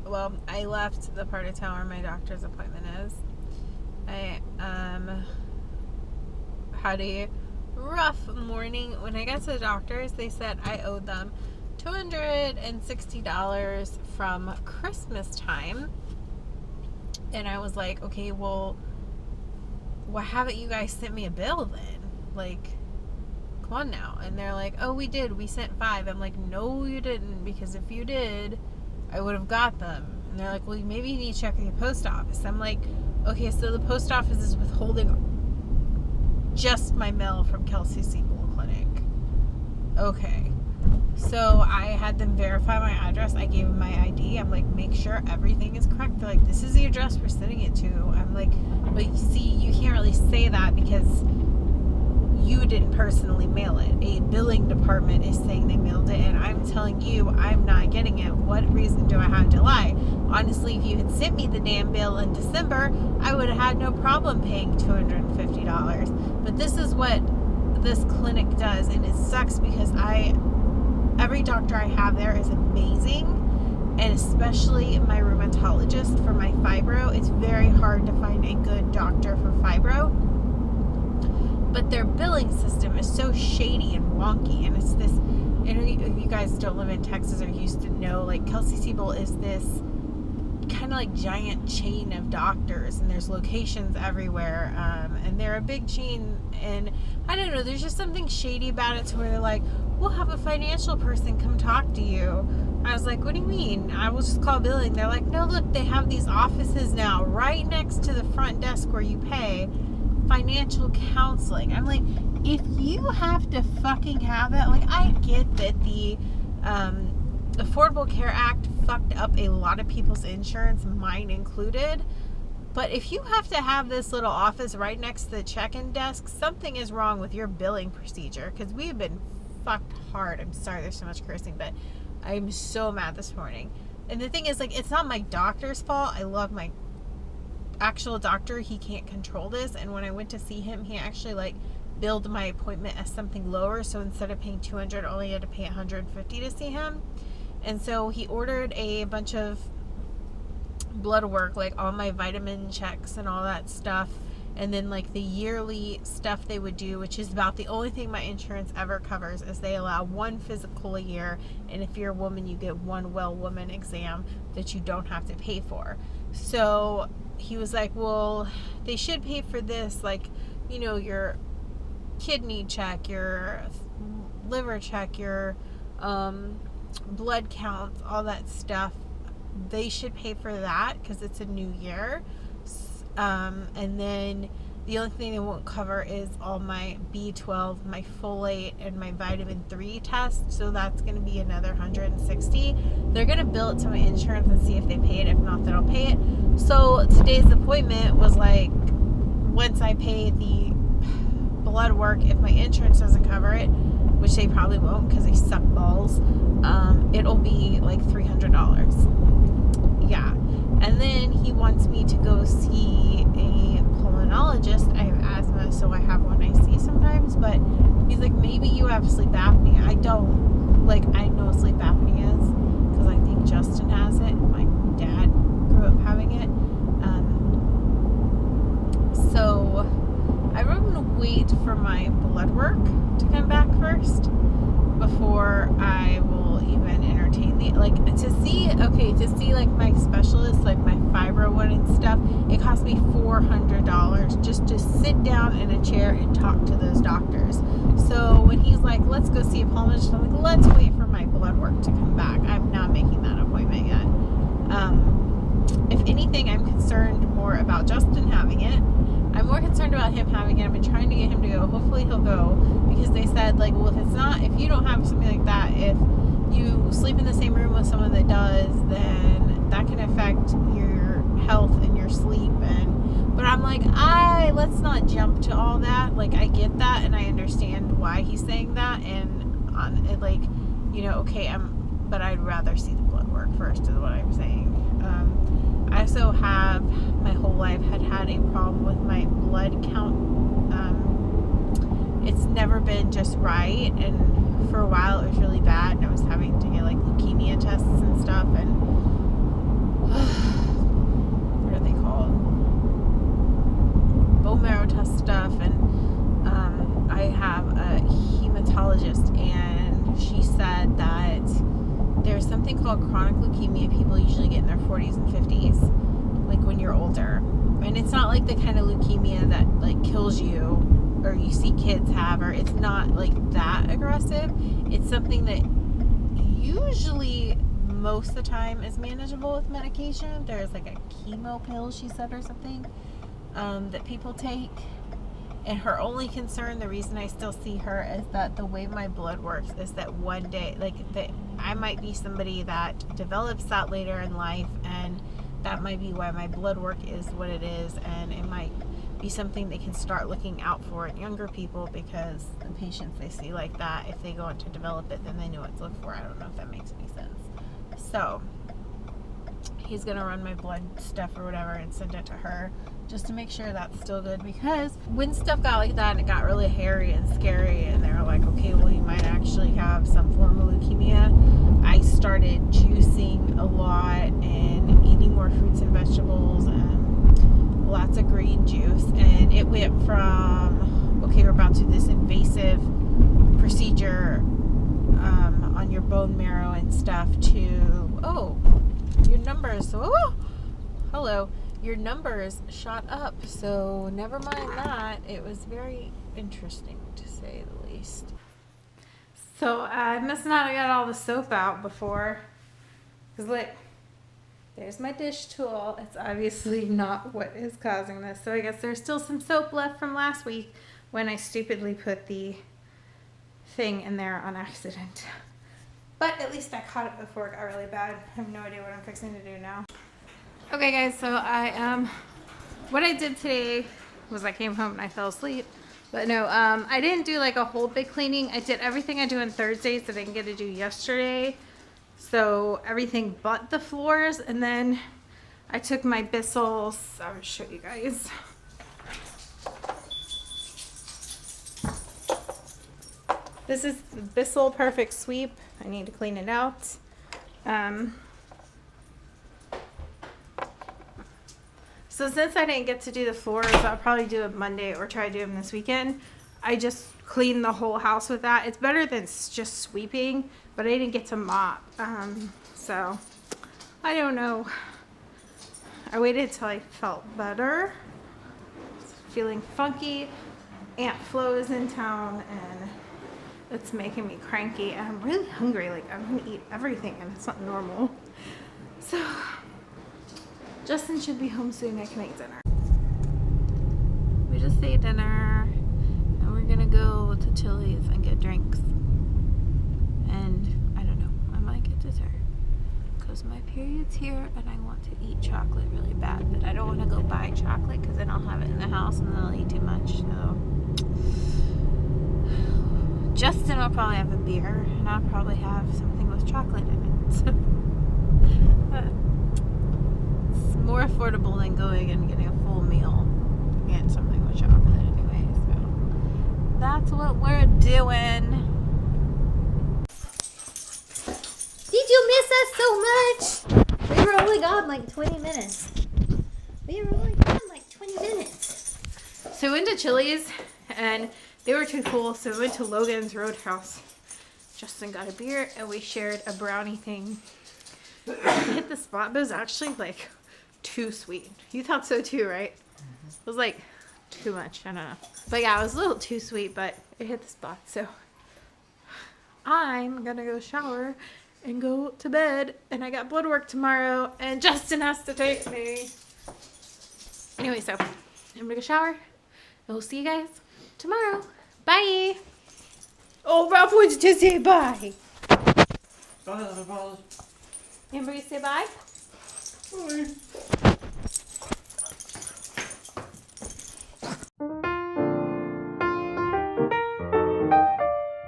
well, I left the part of town where my doctor's appointment is. I had a rough morning. When I got to the doctor's, they said I owed them $260 from Christmas time. And I was like, okay, well, why haven't you guys sent me a bill then? Like, come on now. And they're like, oh, we did. We sent 5. I'm like, no, you didn't, because if you did, I would have got them. And they're like, well, maybe you need to check with your post office. I'm like, okay, so the post office is withholding just my mail from Kelsey Siebel Clinic. Okay. So I had them verify my address. I gave them my ID. I'm like, make sure everything is correct. They're like, this is the address we're sending it to. I'm like, but you see, you can't really say that because you didn't personally mail it. A billing department is saying they mailed it, and I'm telling you I'm not getting it. What reason do I have to lie? Honestly, if you had sent me the damn bill in December, I would have had no problem paying $250. But this is what this clinic does, and it sucks because every doctor I have there is amazing, and especially my rheumatologist for my fibro. It's very hard to find a good doctor for fibro. But their billing system is so shady and wonky, and it's this, and if you guys don't live in Texas or used to know, like, Kelsey Siebel is this kind of like giant chain of doctors, and there's locations everywhere, and they're a big chain, and I don't know, there's just something shady about it to where they're like, we'll have a financial person come talk to you. I was like, what do you mean? I will just call billing. They're like, no, look, they have these offices now right next to the front desk where you pay. Financial counseling. I'm like, if you have to fucking have it, like, I get that the Affordable Care Act fucked up a lot of people's insurance, mine included, but if you have to have this little office right next to the check-in desk, something is wrong with your billing procedure, because we have been fucked hard. I'm sorry there's so much cursing, but I'm so mad this morning. And the thing is, like, it's not my doctor's fault. I love my actual doctor. He can't control this, and when I went to see him, he actually like billed my appointment as something lower, so instead of paying $200, I only had to pay $150 to see him. And so he ordered a bunch of blood work, like all my vitamin checks and all that stuff, and then like the yearly stuff they would do, which is about the only thing my insurance ever covers, is they allow 1 physical a year, and if you're a woman, you get 1 well woman exam that you don't have to pay for. So he was like, well, they should pay for this, like, you know, your kidney check, your liver check, your blood counts, all that stuff. They should pay for that because it's a new year. And then the only thing they won't cover is all my B12, my folate, and my vitamin 3 tests. So that's going to be another $160. They're going to bill it to my insurance and see if they pay it. If not, then I'll pay it. So today's appointment was like, once I pay the blood work, if my insurance doesn't cover it, which they probably won't because they suck balls, it'll be like $300. Yeah. And then he wants me to go see a pulmonologist. I have asthma, so I have one I see sometimes, but he's like, maybe you have sleep apnea. I don't. Like, I know what sleep apnea is because I think Justin has it. My dad grew up having it. So I'm going to wait for my blood work to come back first before I will even entertain the, like, to see like my specialist, like my fibro one and stuff. It cost me $400 just to sit down in a chair and talk to those doctors. So when he's like, let's go see a pulmonologist, I'm like, let's wait for my blood work to come back. I'm not making that appointment yet. If anything, I'm concerned more about Justin having it. I'm more concerned about him having it. I've been trying to get him to go. Hopefully he'll go, because they said, like, well, if you don't have something like that, if you sleep in the same room with someone that does, then that can affect your health and your sleep. But I'm like, let's not jump to all that. Like, I get that, and I understand why he's saying that, and on it, like, you know, okay, but I'd rather see the blood work first, is what I'm saying. I also have, my whole life, had a problem with my blood count. It's never been just right, and for a while it was really bad, and I was having to get like leukemia tests and stuff, and chronic leukemia people usually get in their 40s and 50s, like when you're older. And it's not like the kind of leukemia that like kills you, or you see kids have, or it's not like that aggressive. It's something that usually most of the time is manageable with medication. There's like a chemo pill, she said, or something, that people take. And her only concern, the reason I still see her, is that the way my blood works is that one day, like, that I might be somebody that develops that later in life, and that might be why my blood work is what it is, and it might be something they can start looking out for in younger people, because the patients they see like that, if they go on to develop it, then they know what to look for. I don't know if that makes any sense. So he's gonna run my blood stuff or whatever and send it to her, just to make sure that's still good, because when stuff got like that and it got really hairy and scary and they were like, okay, well, you might actually have some form of leukemia, I started juicing a lot and eating more fruits and vegetables and lots of green juice. And it went from, okay, we're about to do this invasive procedure on your bone marrow and stuff, to, oh, your numbers, oh, hello, your numbers shot up, so never mind that. It was very interesting, to say the least. So I must not have got all the soap out before, because look, there's my dish tool. It's obviously not what is causing this, so I guess there's still some soap left from last week when I stupidly put the thing in there on accident. But at least I caught it before it got really bad. I have no idea what I'm fixing to do now. Okay guys, so what I did today was I came home and I fell asleep. But no, I didn't do like a whole big cleaning. I did everything I do on Thursdays that I didn't get to do yesterday. So everything but the floors. And then I took my Bissell's, I'll show you guys. This is the Bissell Perfect Sweep. I need to clean it out. So since I didn't get to do the floors, I'll probably do it Monday or try to do them this weekend. I just cleaned the whole house with that. It's better than just sweeping, but I didn't get to mop. So I don't know. I waited till I felt better. Feeling funky. Aunt Flo is in town and it's making me cranky, and I'm really hungry. Like, I'm gonna eat everything and it's not normal. So Justin should be home soon. I can make dinner. We just ate dinner and we're gonna go to Chili's and get drinks. And I don't know, I might get dessert because my period's here and I want to eat chocolate really bad, but I don't want to go buy chocolate because then I'll have it in the house and then I'll eat too much. So Justin will probably have a beer and I'll probably have something with chocolate in it. But it's more affordable than going and getting a full meal and something with chocolate anyway. So that's what we're doing. Did you miss us so much? We were only gone like 20 minutes. So we went to Chili's and they were too full, so we went to Logan's Roadhouse. Justin got a beer and we shared a brownie thing. It hit the spot, but it was actually like too sweet. You thought so too, right? Mm-hmm. It was like too much. I don't know. But yeah, it was a little too sweet, but it hit the spot. So I'm gonna go shower and go to bed. And I got blood work tomorrow and Justin has to take me. Anyway, so I'm gonna go shower and we'll see you guys tomorrow. Bye. Oh, Ralph wants to say bye. Bye, little brother. Anybody say bye? Bye.